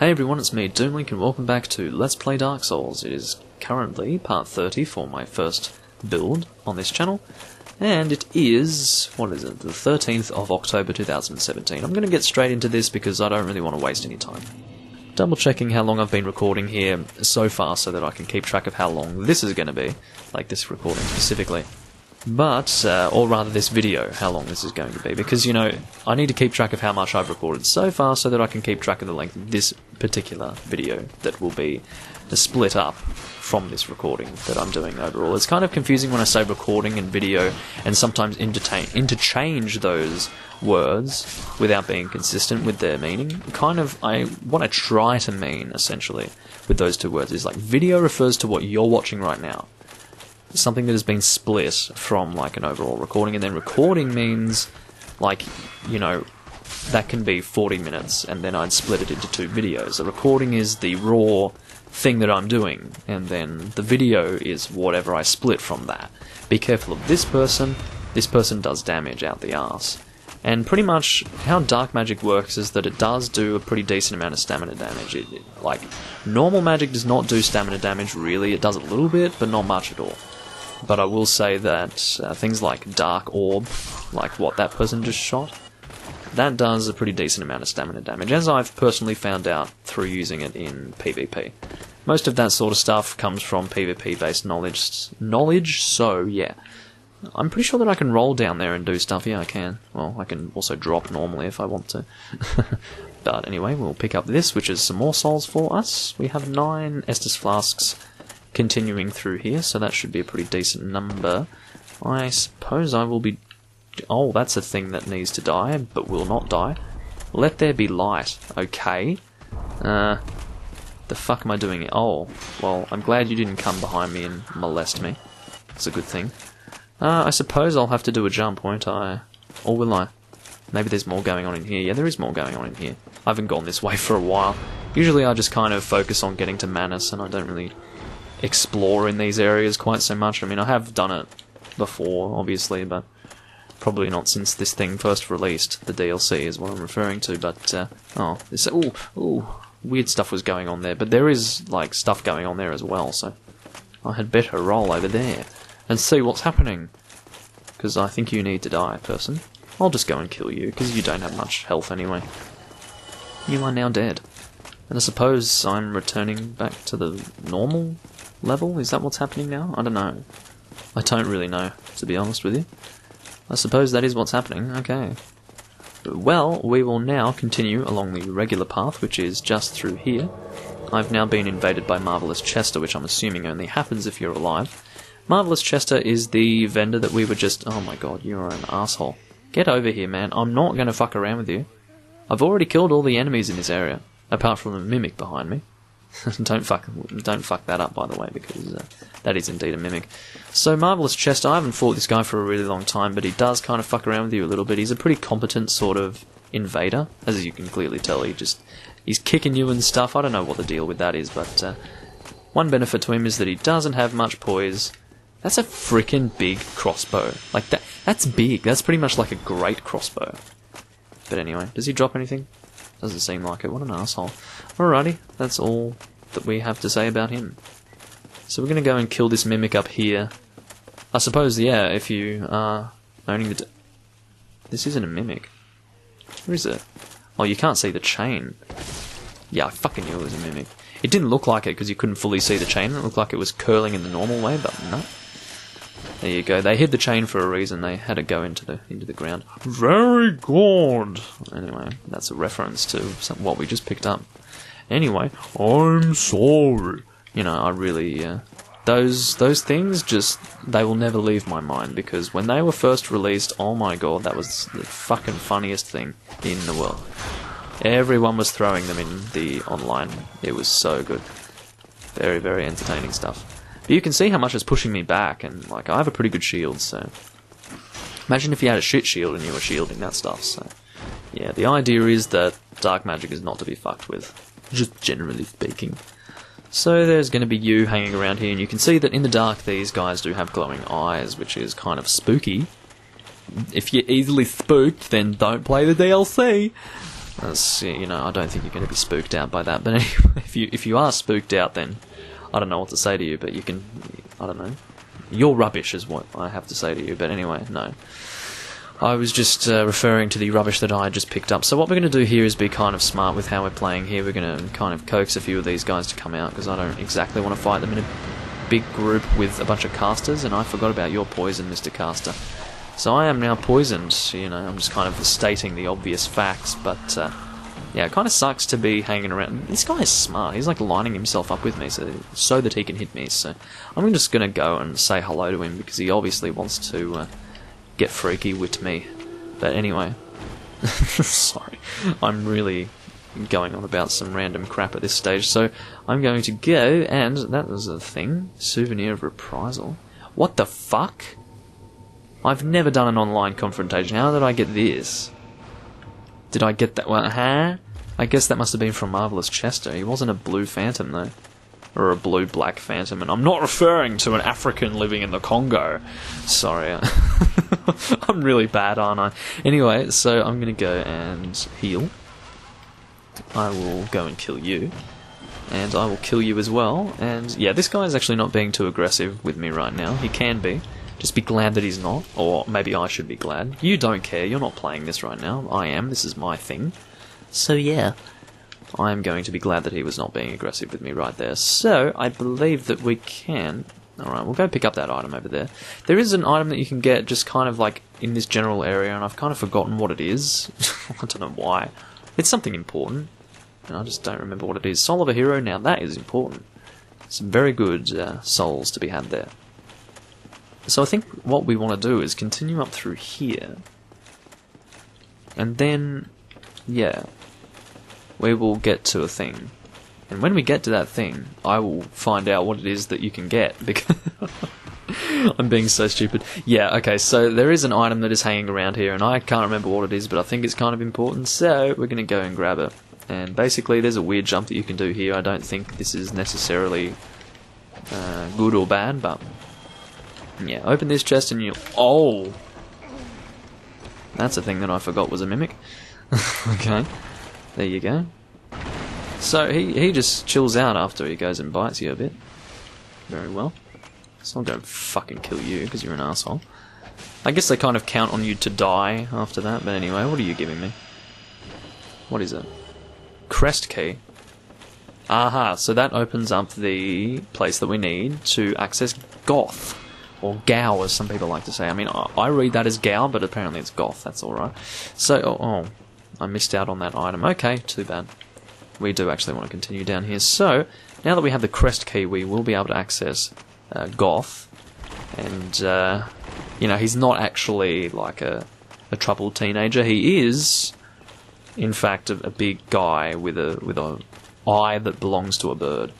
Hey everyone, it's me, Doomlink, and welcome back to Let's Play Dark Souls. It is currently part 30 for my first build on this channel, and it is, the 13th of October 2017. I'm going to get straight into this because I don't really want to waste any time. Double checking how long I've been recording here so far so that I can keep track of how long this is going to be, like this recording specifically. But, or rather this video, how long this is going to be, because, you know, I need to keep track of how much I've recorded so far so that I can keep track of the length of this particular video that will be split up from this recording that I'm doing overall. It's kind of confusing when I say recording and video and sometimes interchange those words without being consistent with their meaning. What I try to mean, essentially, with those two words is like video refers to what you're watching right now. Something that has been split from like an overall recording, and then recording means like, you know, that can be 40 minutes and then I'd split it into two videos. A recording is the raw thing that I'm doing, and then the video is whatever I split from that. Be careful of this person does damage out the arse. And pretty much how dark magic works is that it does do a pretty decent amount of stamina damage. Like, normal magic does not do stamina damage really, it does a little bit, but not much at all. But I will say that things like Dark Orb, like what that person just shot, that does a pretty decent amount of stamina damage, as I've personally found out through using it in PvP. Most of that sort of stuff comes from PvP-based knowledge, so yeah. I'm pretty sure that I can roll down there and do stuff, yeah I can. Well, I can also drop normally if I want to. But anyway, we'll pick up this, which is some more souls for us. We have 9 Estus Flasks continuing through here, so that should be a pretty decent number. I suppose I will be... Oh, that's a thing that needs to die, but will not die. Let there be light. Okay. The fuck am I doing? Oh, well, I'm glad you didn't come behind me and molest me. It's a good thing. I suppose I'll have to do a jump, won't I? Or will I? Maybe there's more going on in here. Yeah, there is more going on in here. I haven't gone this way for a while. Usually I just kind of focus on getting to Manus, and I don't really explore in these areas quite so much. I mean, I have done it before, obviously, but probably not since this thing first released. The DLC is what I'm referring to, but, weird stuff was going on there, but there is, like, stuff going on there as well, so I had better roll over there and see what's happening, because I think you need to die, person. I'll just go and kill you, because you don't have much health anyway. You are now dead. And I suppose I'm returning back to the normal level? Is that what's happening now? I don't know. I don't really know, to be honest with you. I suppose that is what's happening, okay. Well, we will now continue along the regular path, which is just through here. I've now been invaded by Marvelous Chester, which I'm assuming only happens if you're alive. Marvelous Chester is the vendor that we were just... Oh my god, you're an asshole. Get over here, man. I'm not going to fuck around with you. I've already killed all the enemies in this area, apart from the mimic behind me. Don't fuck that up, by the way, because that is indeed a mimic. So, Marvelous Chester, I haven't fought this guy for a really long time, but he does kind of fuck around with you a little bit. He's a pretty competent sort of invader, as you can clearly tell. He's kicking you and stuff. I don't know what the deal with that is, but one benefit to him is that he doesn't have much poise. That's a freaking big crossbow. Like, that's big. That's pretty much like a great crossbow. But anyway, does he drop anything? Doesn't seem like it. What an asshole. Alrighty, that's all that we have to say about him. So we're going to go and kill this mimic up here. I suppose, yeah, if you are owning the... This isn't a mimic. Where is it? Oh, you can't see the chain. Yeah, I fucking knew it was a mimic. It didn't look like it because you couldn't fully see the chain. It looked like it was curling in the normal way, but no. There you go. They hid the chain for a reason. They had it go into the ground. Very good. Anyway, that's a reference to what we just picked up. Anyway, I'm sorry. You know, I really... those things just... They will never leave my mind, because when they were first released, oh my god, that was the fucking funniest thing in the world. Everyone was throwing them in the online. It was so good. Very, very entertaining stuff. But you can see how much it's pushing me back, and like I have a pretty good shield, so... Imagine if you had a shit shield and you were shielding that stuff, so... Yeah, the idea is that dark magic is not to be fucked with. Just generally speaking. So there's going to be you hanging around here, and you can see that in the dark these guys do have glowing eyes, which is kind of spooky. If you're easily spooked, then don't play the DLC! That's, you know, I don't think you're going to be spooked out by that. But anyway, if you are spooked out, then I don't know what to say to you. But you can, I don't know. You're rubbish is what I have to say to you. But anyway, no. I was just referring to the rubbish that I just picked up. So what we're going to do here is be kind of smart with how we're playing here. We're going to kind of coax a few of these guys to come out, because I don't exactly want to fight them in a big group with a bunch of casters, and I forgot about your poison, Mr. Caster. So I am now poisoned, you know, I'm just kind of stating the obvious facts, but yeah, it kind of sucks to be hanging around. This guy is smart, he's like lining himself up with me so that he can hit me, so I'm just going to go and say hello to him, because he obviously wants to get freaky with me. But anyway, sorry, I'm really going on about some random crap at this stage, so I'm going to go, and that was a thing, souvenir of reprisal. What the fuck? I've never done an online confrontation. How did I get this? Did I get that one? Huh? I guess that must have been from Marvelous Chester. He wasn't a blue phantom, though. Or a blue-black phantom. And I'm not referring to an African living in the Congo. Sorry. I'm really bad, aren't I? Anyway, so I'm going to go and heal. I will go and kill you. And I will kill you as well. And yeah, this guy is actually not being too aggressive with me right now. He can be. Just be glad that he's not, or maybe I should be glad. You don't care, you're not playing this right now. I am, this is my thing. So yeah, I am going to be glad that he was not being aggressive with me right there. So, I believe that we can... Alright, we'll go pick up that item over there. There is an item that you can get just kind of like in this general area, and I've kind of forgotten what it is. I don't know why. It's something important, and I just don't remember what it is. Soul of a Hero, now that is important. Some very good souls to be had there. So I think what we want to do is continue up through here, and then, yeah, we will get to a thing. And when we get to that thing, I will find out what it is that you can get, because I'm being so stupid. Yeah, okay, so there is an item that is hanging around here, and I can't remember what it is, but I think it's kind of important, so we're going to go and grab it. And basically, there's a weird jump that you can do here. I don't think this is necessarily good or bad, but... yeah, open this chest and you... oh! That's a thing that I forgot was a mimic. Okay, there you go. So, he just chills out after he goes and bites you a bit. Very well. So I'm going to fucking kill you, because you're an asshole. I guess they kind of count on you to die after that, but anyway, what are you giving me? What is it? Crest key. Aha, so that opens up the place that we need to access Goth. Or Gao, as some people like to say. I mean, I read that as Gao, but apparently it's Goth, that's alright. So, oh, I missed out on that item. Okay, too bad. We do actually want to continue down here. So, now that we have the crest key, we will be able to access Goth. And, you know, he's not actually like a troubled teenager. He is, in fact, a big guy with a eye that belongs to a bird.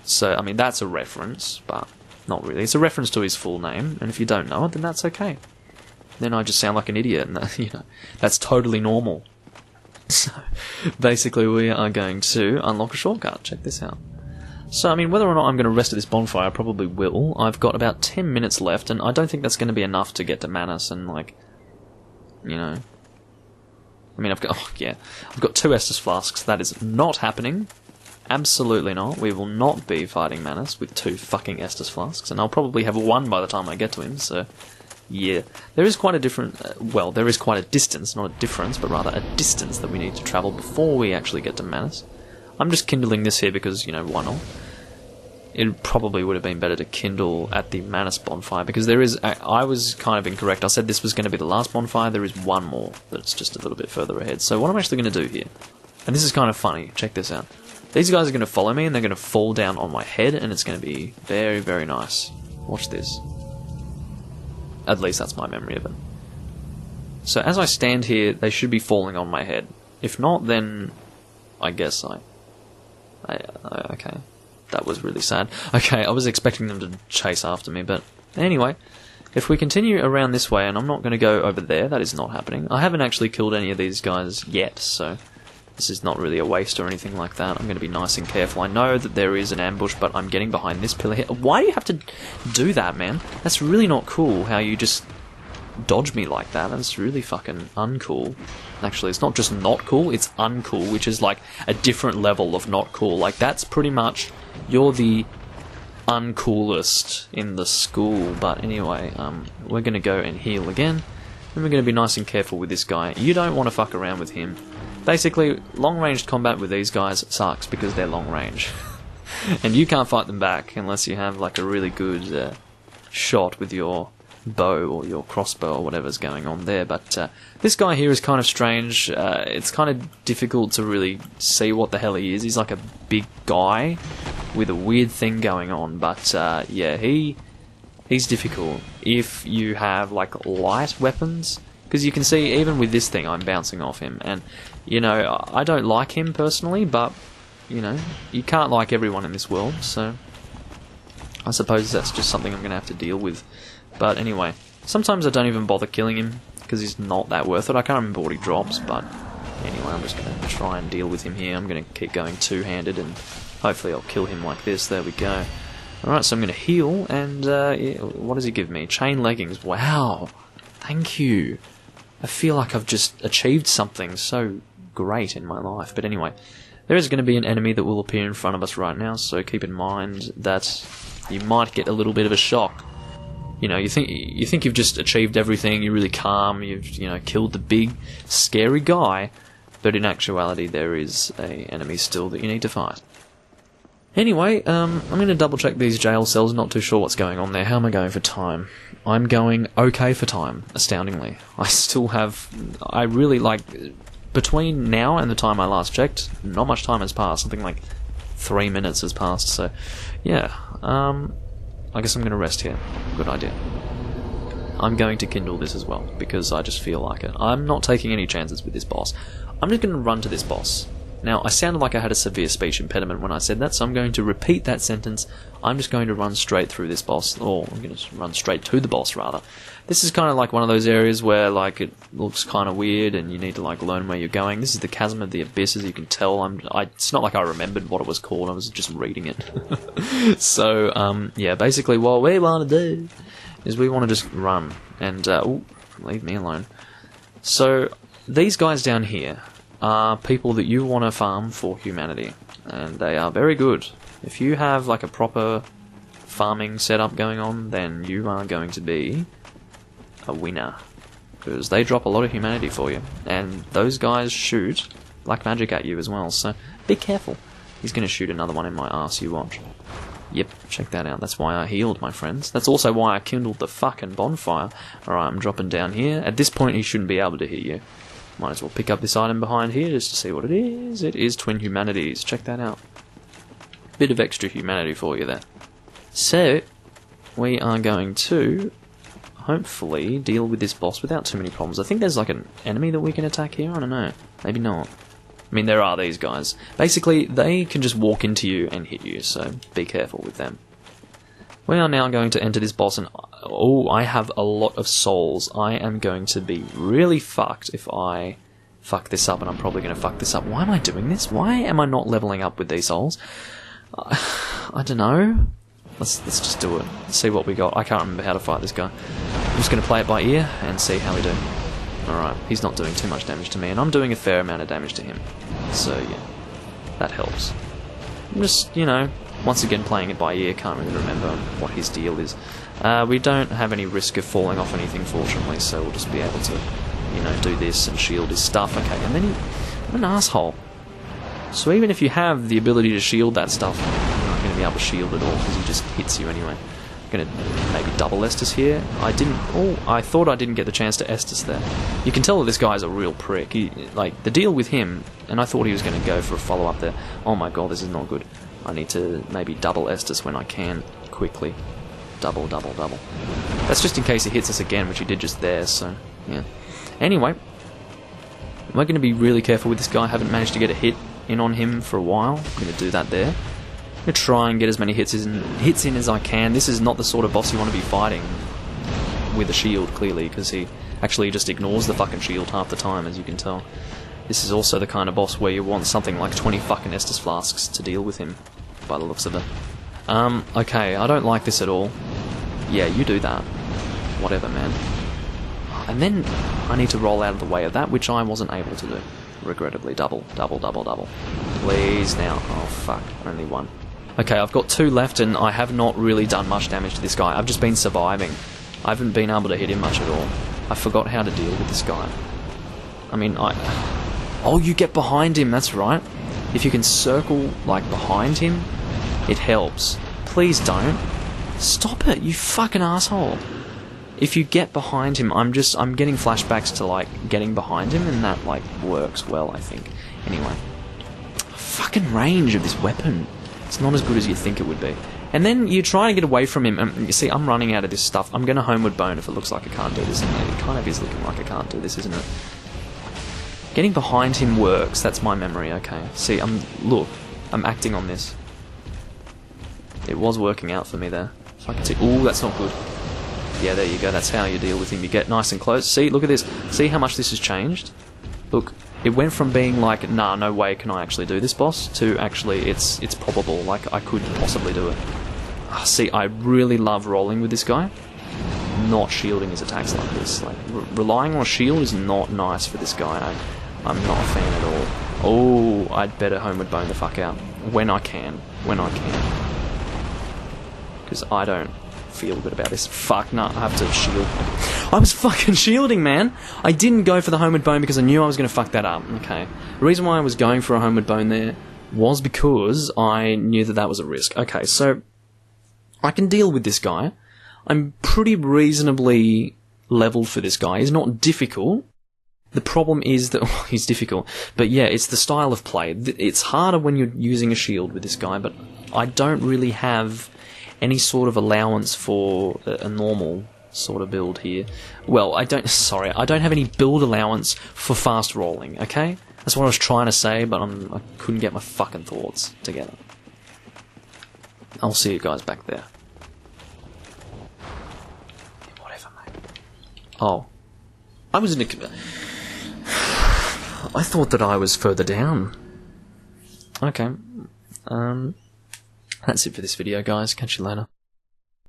So, I mean, that's a reference, but... not really. It's a reference to his full name, and if you don't know it, then that's okay. Then I just sound like an idiot, and you know, that's totally normal. So, basically we are going to unlock a shortcut. Check this out. So, I mean, whether or not I'm going to rest at this bonfire, I probably will. I've got about 10 minutes left, and I don't think that's going to be enough to get to Manus, and like, you know... I mean, I've got 2 Estus Flasks. That is not happening. Absolutely not. We will not be fighting Manus with 2 fucking Estus Flasks, and I'll probably have 1 by the time I get to him, so... yeah. There is quite a there is quite a distance, not a difference, but rather a distance that we need to travel before we actually get to Manus. I'm just kindling this here because, you know, why not? It probably would have been better to kindle at the Manus bonfire, because there is... I was kind of incorrect. I said this was going to be the last bonfire. There is 1 more that's just a little bit further ahead. So what I'm actually going to do here... and this is kind of funny. Check this out. These guys are going to follow me, and they're going to fall down on my head, and it's going to be very, very nice. Watch this. At least that's my memory of it. So as I stand here, they should be falling on my head. If not, then I guess okay. That was really sad. Okay, I was expecting them to chase after me, but anyway. If we continue around this way, and I'm not going to go over there, that is not happening. I haven't actually killed any of these guys yet, so... this is not really a waste or anything like that. I'm going to be nice and careful. I know that there is an ambush, but I'm getting behind this pillar here. Why do you have to do that, man? That's really not cool, how you just dodge me like that. That's really fucking uncool. Actually, it's not just not cool, it's uncool, which is like a different level of not cool. Like, that's pretty much, you're the uncoolest in the school. But anyway, we're going to go and heal again, and we're going to be nice and careful with this guy. You don't want to fuck around with him. Basically, long-range combat with these guys sucks because they're long-range. And you can't fight them back unless you have like a really good shot with your bow or your crossbow or whatever's going on there. But this guy here is kind of strange. It's kind of difficult to really see what the hell he is. He's like a big guy with a weird thing going on. But yeah, he's difficult if you have like light weapons. Because you can see, even with this thing, I'm bouncing off him. And, you know, I don't like him personally, but, you know, you can't like everyone in this world, so I suppose that's just something I'm going to have to deal with. But anyway, sometimes I don't even bother killing him, because he's not that worth it. I can't remember what he drops, but anyway, I'm just going to try and deal with him here. I'm going to keep going two-handed, and hopefully I'll kill him like this. There we go. Alright, so I'm going to heal, and yeah, what does he give me? Chain leggings. Wow! Thank you! I feel like I've just achieved something so great in my life. But anyway, there is going to be an enemy that will appear in front of us right now, so keep in mind that you might get a little bit of a shock. You know, you think you've just achieved everything, you're really calm, you've, you know, killed the big, scary guy, but in actuality there is an enemy still that you need to fight. Anyway, I'm going to double check these jail cells, not too sure what's going on there. How am I going for time? I'm going okay for time, astoundingly. I still have, I really like, between now and the time I last checked, not much time has passed, something like 3 minutes has passed, so yeah, I guess I'm going to rest here. Good idea. I'm going to kindle this as well, because I just feel like it. I'm not taking any chances with this boss. I'm just going to run to this boss. Now, I sounded like I had a severe speech impediment when I said that, so I'm going to repeat that sentence. I'm just going to run straight through this boss, or I'm going to run straight to the boss, rather. This is kind of like one of those areas where, like, it looks kind of weird and you need to, like, learn where you're going. This is the Chasm of the Abyss, as you can tell. It's not like I remembered what it was called, I was just reading it. So, yeah, basically what we want to do is we want to just run, and, ooh, leave me alone. So, these guys down here are people that you want to farm for humanity, and they are very good. If you have like a proper farming setup going on, then you are going to be a winner, because they drop a lot of humanity for you, and those guys shoot black magic at you as well, so be careful. He's going to shoot another one in my arse, you watch. Yep, check that out. That's why I healed, my friends. That's also why I kindled the fucking bonfire. Alright, I'm dropping down here. At this point he shouldn't be able to hit you. Might as well pick up this item behind here just to see what it is. It is Twin Humanities. Check that out. Bit of extra humanity for you there. So, we are going to hopefully deal with this boss without too many problems. I think there's like an enemy that we can attack here. I don't know. Maybe not. I mean, there are these guys. Basically, they can just walk into you and hit you, so be careful with them. We are now going to enter this boss, and oh, I have a lot of souls. I am going to be really fucked if I fuck this up, and I'm probably going to fuck this up. Why am I doing this? Why am I not leveling up with these souls? I don't know. Let's just do it. Let's see what we got. I can't remember how to fight this guy. I'm just going to play it by ear and see how we do. Alright, he's not doing too much damage to me, and I'm doing a fair amount of damage to him. So yeah, that helps. I'm just, you know, once again playing it by ear, can't really remember what his deal is. We don't have any risk of falling off anything, fortunately, so we'll just be able to, you know, do this and shield his stuff. Okay, and then what an asshole. So even if you have the ability to shield that stuff, you're not going to be able to shield it all, because he just hits you anyway. I'm going to maybe double Estus here. I thought I didn't get the chance to Estus there. You can tell that this guy's a real prick. Like, the deal with him, and I thought he was going to go for a follow-up there. Oh my god, this is not good. I need to maybe double Estus when I can, quickly. Double. That's just in case he hits us again, which he did just there, so, yeah. Anyway, we're going to be really careful with this guy. I haven't managed to get a hit in on him for a while. I'm going to do that there. I'm going to try and get as many hits in as I can. This is not the sort of boss you want to be fighting with a shield, clearly, because he actually just ignores the fucking shield half the time, as you can tell. This is also the kind of boss where you want something like 20 fucking Estus flasks to deal with him, by the looks of it. Okay, I don't like this at all. Yeah, you do that. Whatever, man. And then I need to roll out of the way of that, which I wasn't able to do. Regrettably, double. Please now. Oh fuck, only one. Okay, I've got 2 left and I have not really done much damage to this guy. I've just been surviving. I haven't been able to hit him much at all. I forgot how to deal with this guy. I mean, oh, you get behind him, that's right. If you can circle, like, behind him, it helps. Please don't. Stop it, you fucking asshole. If you get behind him, I'm getting flashbacks to, like, getting behind him, and that, like, works well, I think. Anyway. Fucking range of this weapon. It's not as good as you think it would be. And then you try to get away from him, and you see, I'm running out of this stuff. I'm gonna homeward bone if it looks like I can't do this, and it kind of is looking like I can't do this, isn't it? Getting behind him works, that's my memory, okay. See, look, I'm acting on this. It was working out for me there. So I can see, ooh, that's not good. Yeah, there you go, that's how you deal with him. You get nice and close. See, look at this. See how much this has changed? Look, it went from being like, nah, no way can I actually do this, boss, to actually, it's probable, like I could possibly do it. See, I really love rolling with this guy. Not shielding his attacks like this. Like, relying on a shield is not nice for this guy. I'm not a fan at all. Oh, I'd better homeward bone the fuck out. When I can. Because I don't feel good about this. Fuck, no, I have to shield. I was fucking shielding, man! I didn't go for the homeward bone because I knew I was going to fuck that up. Okay. The reason why I was going for a homeward bone there was because I knew that was a risk. Okay, so I can deal with this guy. I'm pretty reasonably leveled for this guy. He's not difficult. The problem is that he's difficult. But yeah, it's the style of play. It's harder when you're using a shield with this guy, but I don't really have any sort of allowance for a normal sort of build here. Well, I don't have any build allowance for fast rolling, okay? That's what I was trying to say, but I couldn't get my fucking thoughts together. I'll see you guys back there. Whatever, mate. Oh. I was in a... I thought that I was further down. Okay. That's it for this video, guys. Catch you later.